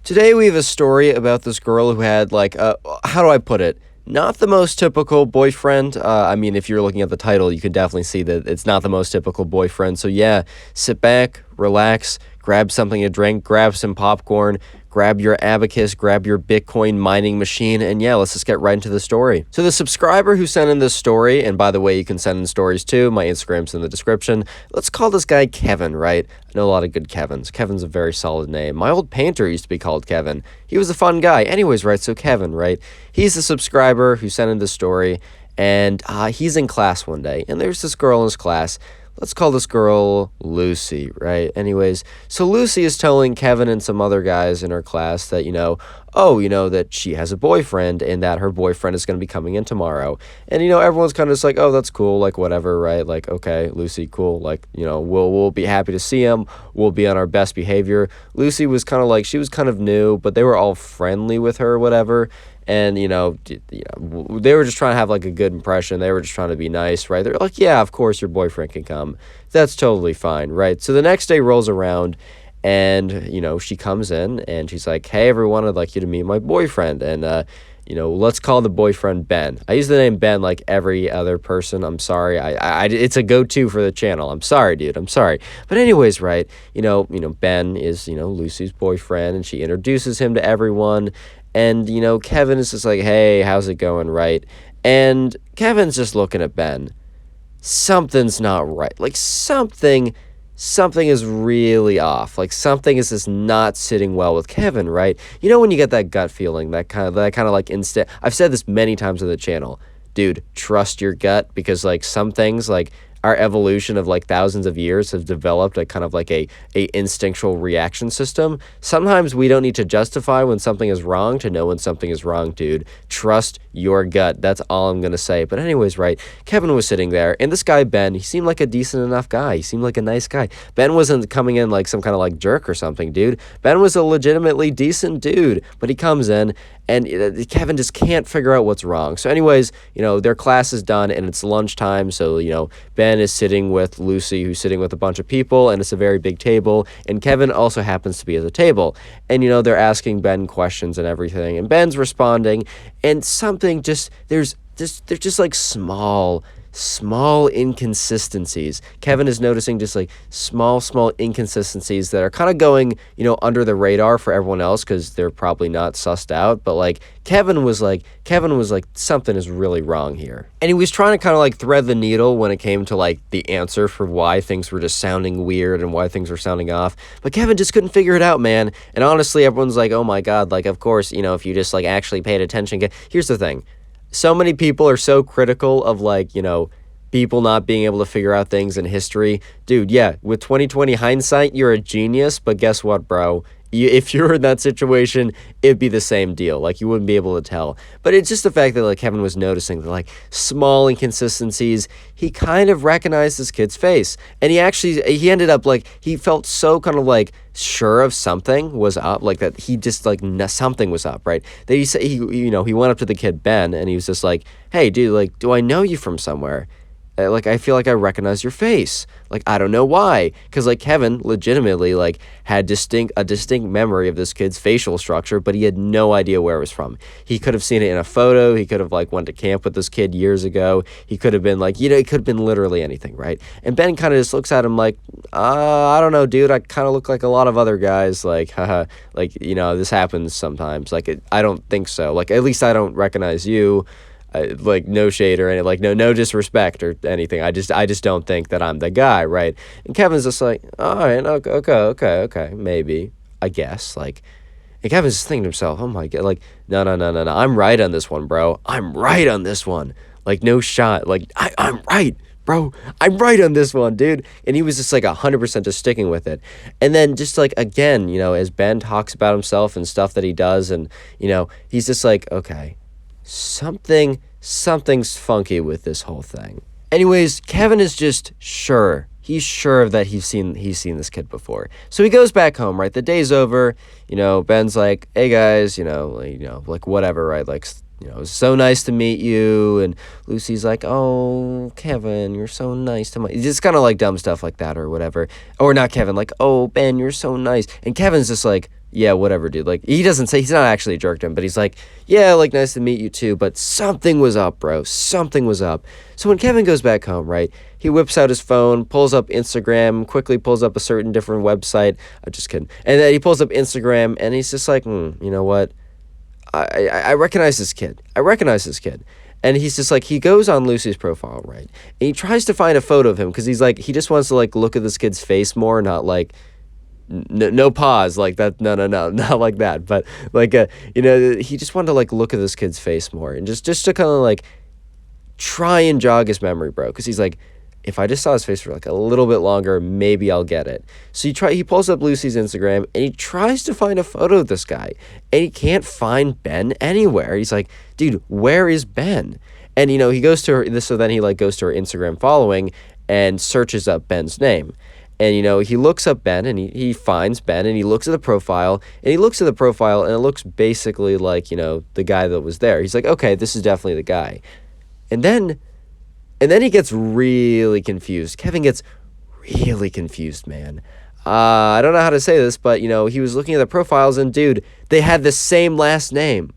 Today we have a story about this girl who had how do I put it? Not the most typical boyfriend. I mean, if you're looking at the title, you can definitely see that it's not the most typical boyfriend. So yeah, sit back, relax, grab something to drink, grab some popcorn, grab your abacus, grab your Bitcoin mining machine, and yeah, let's just get right into the story. So the subscriber who sent in this story, and by the way, you can send in stories too, my Instagram's in the description. Let's call this guy Kevin, right? I know a lot of good Kevins. Kevin's a very solid name. My old painter used to be called Kevin. He was a fun guy. Anyways, right, so Kevin, right? He's the subscriber who sent in this story, and he's in class one day, and there's this girl in his class. Let's call this girl Lucy, right? Anyways, so Lucy is telling Kevin and some other guys in her class that, that she has a boyfriend and that her boyfriend is going to be coming in tomorrow. And, everyone's kind of just like, oh, that's cool, like, whatever, right? Like, okay, Lucy, cool, like, we'll be happy to see him. We'll be on our best behavior. Lucy was kind of like, she was kind of new, but they were all friendly with her or whatever. And, they were just trying to have, like, a good impression. They were just trying to be nice, right? They're like, yeah, of course your boyfriend can come. That's totally fine, right? So the next day rolls around, and, she comes in, and she's like, hey, everyone, I'd like you to meet my boyfriend. And, let's call the boyfriend Ben. I use the name Ben like every other person. I'm sorry. It's a go-to for the channel. I'm sorry, dude. I'm sorry. But anyways, right, Ben is, Lucy's boyfriend, and she introduces him to everyone. And, Kevin is just like, hey, how's it going, right? And Kevin's just looking at Ben. Something's not right. Like, something is really off. Like, something is just not sitting well with Kevin, right? When you get that gut feeling, that kind of like instant. I've said this many times on the channel. Dude, trust your gut, because, like, some things, like, our evolution of like thousands of years have developed a kind of like a instinctual reaction system. Sometimes we don't need to justify when something is wrong to know when something is wrong, dude. Trust your gut. That's all I'm going to say. But anyways, right, Kevin was sitting there, and this guy, Ben, he seemed like a decent enough guy. He seemed like a nice guy. Ben wasn't coming in like some kind of like jerk or something, dude. Ben was a legitimately decent dude, but he comes in, and Kevin just can't figure out what's wrong. So anyways, their class is done, and it's lunchtime, so, Ben is sitting with Lucy, who's sitting with a bunch of people, and it's a very big table, and Kevin also happens to be at the table. And, they're asking Ben questions and everything, and Ben's responding, and something there's just like small inconsistencies. Kevin is noticing just like small inconsistencies that are kind of going, under the radar for everyone else because they're probably not sussed out. But like Kevin was like, something is really wrong here. And he was trying to kind of like thread the needle when it came to like the answer for why things were just sounding weird and why things were sounding off. But Kevin just couldn't figure it out, man. And honestly, everyone's like, oh my God, like, of course, if you just like actually paid attention. Here's the thing. So many people are so critical of like, people not being able to figure out things in history. Dude, yeah, with 2020 hindsight, you're a genius, but guess what, bro? If you're in that situation, it'd be the same deal. Like, you wouldn't be able to tell. But it's just the fact that, like, Kevin was noticing the, like, small inconsistencies. He kind of recognized this kid's face. And he ended up, like, he felt so kind of, like, sure of something was up. Like, that he just, like, something was up, right? That he said, he went up to the kid, Ben, and he was just like, hey, dude, like, do I know you from somewhere? Like, I feel like I recognize your face. Like, I don't know why. Because, like, Kevin legitimately, like, had a distinct memory of this kid's facial structure, but he had no idea where it was from. He could have seen it in a photo. He could have, like, went to camp with this kid years ago. He could have been, like, it could have been literally anything, right? And Ben kind of just looks at him like, I don't know, dude. I kind of look like a lot of other guys. Like, haha, like, this happens sometimes. Like, I don't think so. Like, at least I don't recognize you. Like, no shade or anything, like, no disrespect or anything. I just don't think that I'm the guy, right? And Kevin's just like, all right, okay, maybe, I guess, like, and Kevin's just thinking to himself, oh my God, like, no, I'm right on this one, bro. I'm right on this one. Like, no shot. Like, I'm right, bro. I'm right on this one, dude. And he was just like 100% just sticking with it. And then just like, again, as Ben talks about himself and stuff that he does, and, he's just like, okay, something's funky with this whole thing. Anyways, Kevin is just sure. He's sure that he's seen this kid before. So he goes back home, right? The day's over. Ben's like, hey guys, like whatever, right? Like, it was so nice to meet you. And Lucy's like, oh, Kevin, you're so nice to me. Just kind of like dumb stuff like that or whatever. Or not Kevin, like, oh, Ben, you're so nice. And Kevin's just like, yeah, whatever, dude. Like, he doesn't say, he's not actually a jerk to him, but he's like, yeah, like, nice to meet you too. But something was up, bro. Something was up. So when Kevin goes back home, right, he whips out his phone, pulls up Instagram, quickly pulls up a certain different website. I'm just kidding. And then he pulls up Instagram, and he's just like, you know what? I recognize this kid. I recognize this kid. And he's just like, he goes on Lucy's profile, right? And he tries to find a photo of him because he's like, he just wants to like look at this kid's face more, not like, no pause like that. No, not like that. But like, he just wanted to like look at this kid's face more and just to kind of like try and jog his memory, bro. Because he's like, if I just saw his face for like a little bit longer, maybe I'll get it. So he pulls up Lucy's Instagram and he tries to find a photo of this guy and he can't find Ben anywhere. He's like, dude, where is Ben? And, he goes to her, so then he like goes to her Instagram following and searches up Ben's name. And, he looks up Ben and he finds Ben and he looks at the profile and it looks basically like, the guy that was there. He's like, okay, this is definitely the guy. And then he gets really confused. Kevin gets really confused, man. I don't know how to say this, but, he was looking at the profiles and, dude, they had the same last name.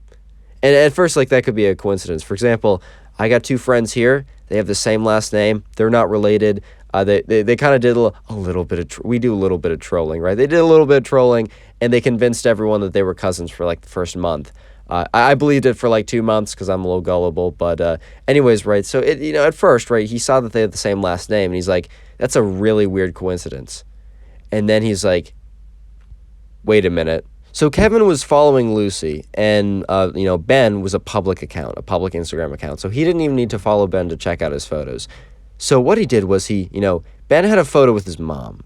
And at first, like, that could be a coincidence. For example, I got two friends here. They have the same last name. They're not related. They kind of did a little bit of, we do a little bit of trolling, right? They did a little bit of trolling, and they convinced everyone that they were cousins for, like, the first month. I believed it for like 2 months because I'm a little gullible, but anyways, right, so at first, right, he saw that they had the same last name, and he's like, that's a really weird coincidence. And then he's like, wait a minute. So Kevin was following Lucy, and Ben was a public account, a public Instagram account, so he didn't even need to follow Ben to check out his photos. So what he did was Ben had a photo with his mom,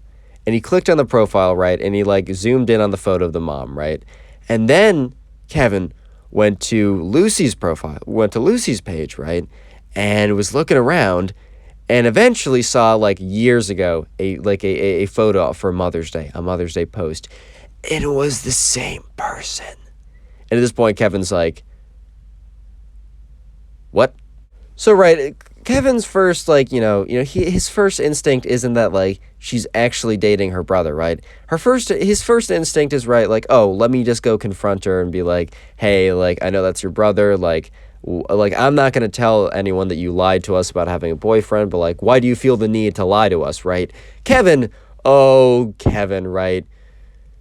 and he clicked on the profile, right, and he like zoomed in on the photo of the mom, right, and then Kevin went to Lucy's profile, went to Lucy's page, right, and was looking around, and eventually saw, like, years ago, a photo for Mother's Day, a Mother's Day post. It was the same person. And at this point, Kevin's like, what? So, right, Kevin's first, like, his first instinct isn't that, like, she's actually dating her brother, right? His first instinct is, right, like, oh, let me just go confront her and be like, hey, like, I know that's your brother, like, I'm not going to tell anyone that you lied to us about having a boyfriend, but, like, why do you feel the need to lie to us, right? Kevin, right?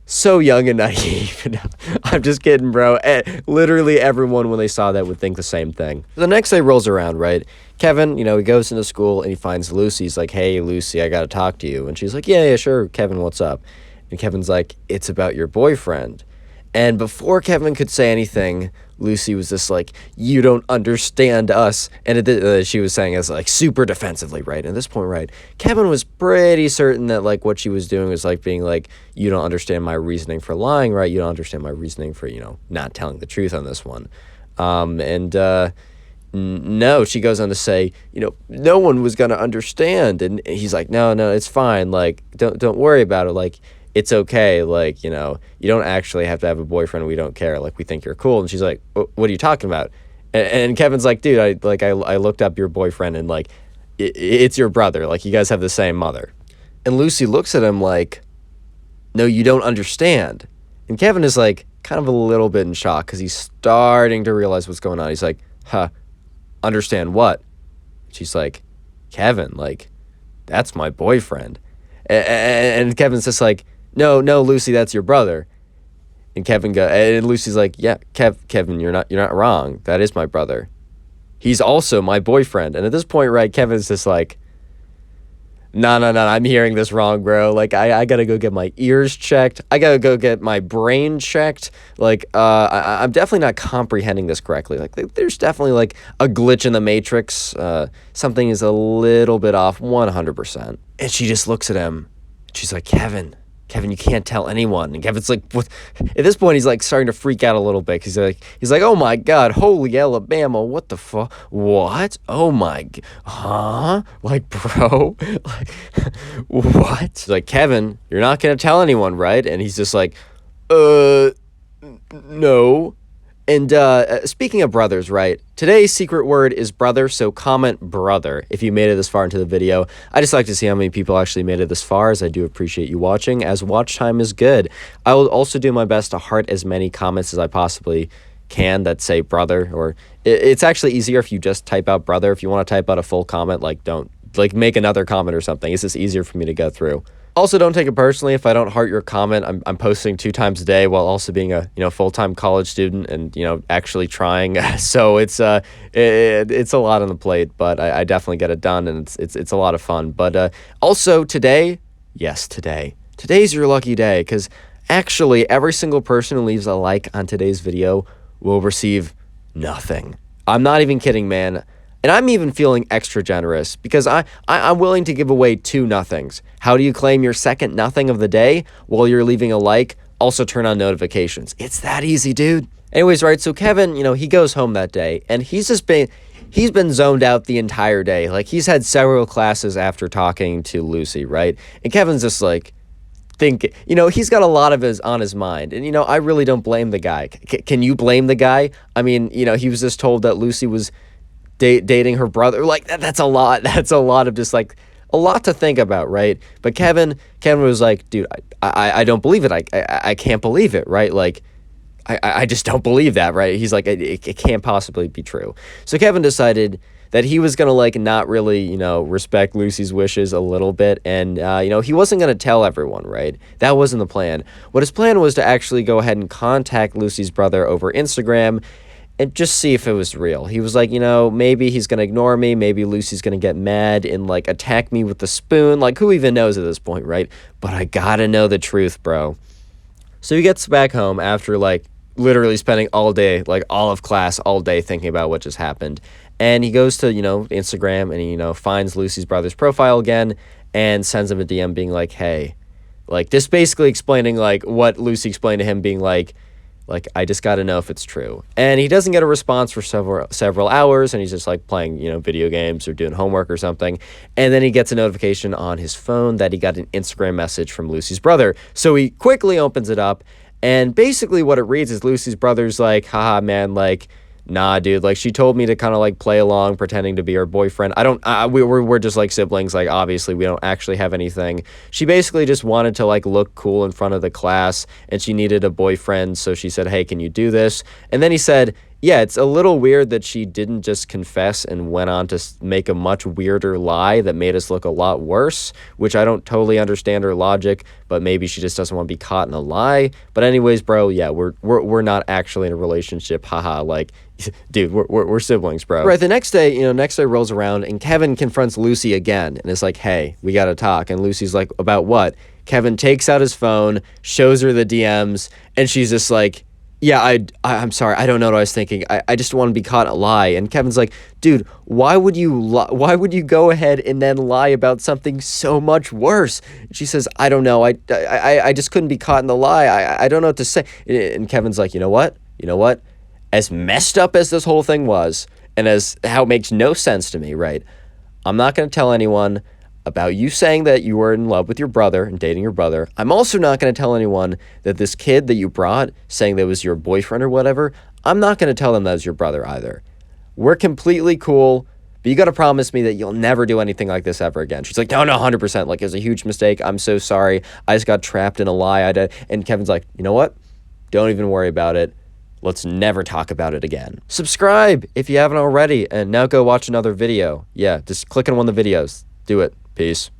So young and naive. I'm just kidding, bro. Literally everyone, when they saw that, would think the same thing. The next day rolls around, right? Kevin, he goes into school and he finds Lucy. He's like, hey, Lucy, I got to talk to you. And she's like, yeah, sure, Kevin, what's up? And Kevin's like, it's about your boyfriend. And before Kevin could say anything, Lucy was just like, you don't understand us. And she was saying this like super defensively, right? And at this point, right, Kevin was pretty certain that like what she was doing was like being like, you don't understand my reasoning for lying, right? You don't understand my reasoning for, not telling the truth on this one. No, she goes on to say, no one was going to understand. And he's like, no, it's fine. Like, don't worry about it. Like, it's okay, like, you don't actually have to have a boyfriend, we don't care, like, we think you're cool. And she's like, what are you talking about? And Kevin's like, dude, I looked up your boyfriend, and, like, it's your brother, like, you guys have the same mother. And Lucy looks at him like, no, you don't understand. And Kevin is, like, kind of a little bit in shock, because he's starting to realize what's going on. He's like, understand what? She's like, Kevin, like, that's my boyfriend. And Kevin's just like, no, Lucy, that's your brother. And Lucy's like, yeah, Kevin, you're not wrong. That is my brother. He's also my boyfriend. And at this point, right, Kevin's just like, no, I'm hearing this wrong, bro. Like, I gotta go get my ears checked. I gotta go get my brain checked. Like, I'm definitely not comprehending this correctly. Like, there's definitely, like, a glitch in the matrix. Something is a little bit off, 100%. And she just looks at him. She's like, Kevin, you can't tell anyone. And Kevin's like, what? At this point, he's like starting to freak out a little bit. He's like, oh my God, holy Alabama, what the fuck? What? Oh my, huh? Like, bro, like, what? He's like, Kevin, you're not gonna tell anyone, right? And he's just like, no. And speaking of brothers, right? Today's secret word is brother, so comment brother if you made it this far into the video. I just like to see how many people actually made it this far, as I do appreciate you watching, as watch time is good. I will also do my best to heart as many comments as I possibly can that say brother, or it's actually easier if you just type out brother. If you want to type out a full comment, like don't, like make another comment or something. It's just easier for me to go through. Also, don't take it personally if I don't heart your comment. I'm posting 2 times a day while also being a full-time college student and actually trying. So it's a lot on the plate, but I definitely get it done, and it's a lot of fun. But also today, yes, today's your lucky day, because actually every single person who leaves a like on today's video will receive nothing. I'm not even kidding, man. And I'm even feeling extra generous, because I'm willing to give away 2 nothings. How do you claim your second nothing of the day? While you're leaving a like, also turn on notifications. It's that easy, dude. Anyways, right, so Kevin, he goes home that day, and he's been zoned out the entire day. Like, he's had several classes after talking to Lucy, right? And Kevin's just like, he's got a lot of on his mind. And, I really don't blame the guy. Can you blame the guy? I mean, he was just told that Lucy was dating her brother. Like, that's a lot. That's a lot of just, like, a lot to think about, right? But Kevin was like, dude, I don't believe it. I can't believe it, right? Like, I just don't believe that, right? He's like, it can't possibly be true. So Kevin decided that he was going to, like, not really, respect Lucy's wishes a little bit. And, he wasn't going to tell everyone, right? That wasn't the plan. What his plan was to actually go ahead and contact Lucy's brother over Instagram and just see if it was real. He was like, maybe he's going to ignore me. Maybe Lucy's going to get mad and, like, attack me with the spoon. Like, who even knows at this point, right? But I gotta know the truth, bro. So he gets back home after, like, literally spending all day, like, all of class, all day thinking about what just happened. And he goes to, Instagram, and he, finds Lucy's brother's profile again and sends him a DM being like, hey, like, just basically explaining, like, what Lucy explained to him, being like, I just got to know if it's true. And he doesn't get a response for several hours, and he's just, like, playing, video games or doing homework or something. And then he gets a notification on his phone that he got an Instagram message from Lucy's brother. So he quickly opens it up, and basically what it reads is Lucy's brother's like, haha, man, like, nah, dude, like, she told me to kind of, like, play along, pretending to be her boyfriend. We're just, like, siblings. Like, obviously, we don't actually have anything. She basically just wanted to, like, look cool in front of the class, and she needed a boyfriend, so she said, hey, can you do this? And then he said, yeah, it's a little weird that she didn't just confess and went on to make a much weirder lie that made us look a lot worse, which I don't totally understand her logic, but maybe she just doesn't want to be caught in a lie. But anyways, bro, yeah, we're not actually in a relationship, haha, like, dude, we're siblings, bro. Right, the next day rolls around, and Kevin confronts Lucy again, and is like, hey, we gotta talk. And Lucy's like, about what? Kevin takes out his phone, shows her the DMs, and she's just like, yeah, I'm sorry, I don't know what I was thinking. I just want to be caught in a lie. And Kevin's like, dude, why would you go ahead and then lie about something so much worse? And she says, I don't know. I just couldn't be caught in the lie. I don't know what to say. And Kevin's like, you know what? As messed up as this whole thing was, and as how it makes no sense to me, right? I'm not going to tell anyone about you saying that you were in love with your brother and dating your brother. I'm also not going to tell anyone that this kid that you brought, saying that was your boyfriend or whatever, I'm not going to tell them that was your brother either. We're completely cool, but you got to promise me that you'll never do anything like this ever again. She's like, no, 100%. Like, it was a huge mistake. I'm so sorry. I just got trapped in a lie. And Kevin's like, you know what? Don't even worry about it. Let's never talk about it again. Subscribe if you haven't already, and now go watch another video. Yeah, just click on one of the videos. Do it. Peace.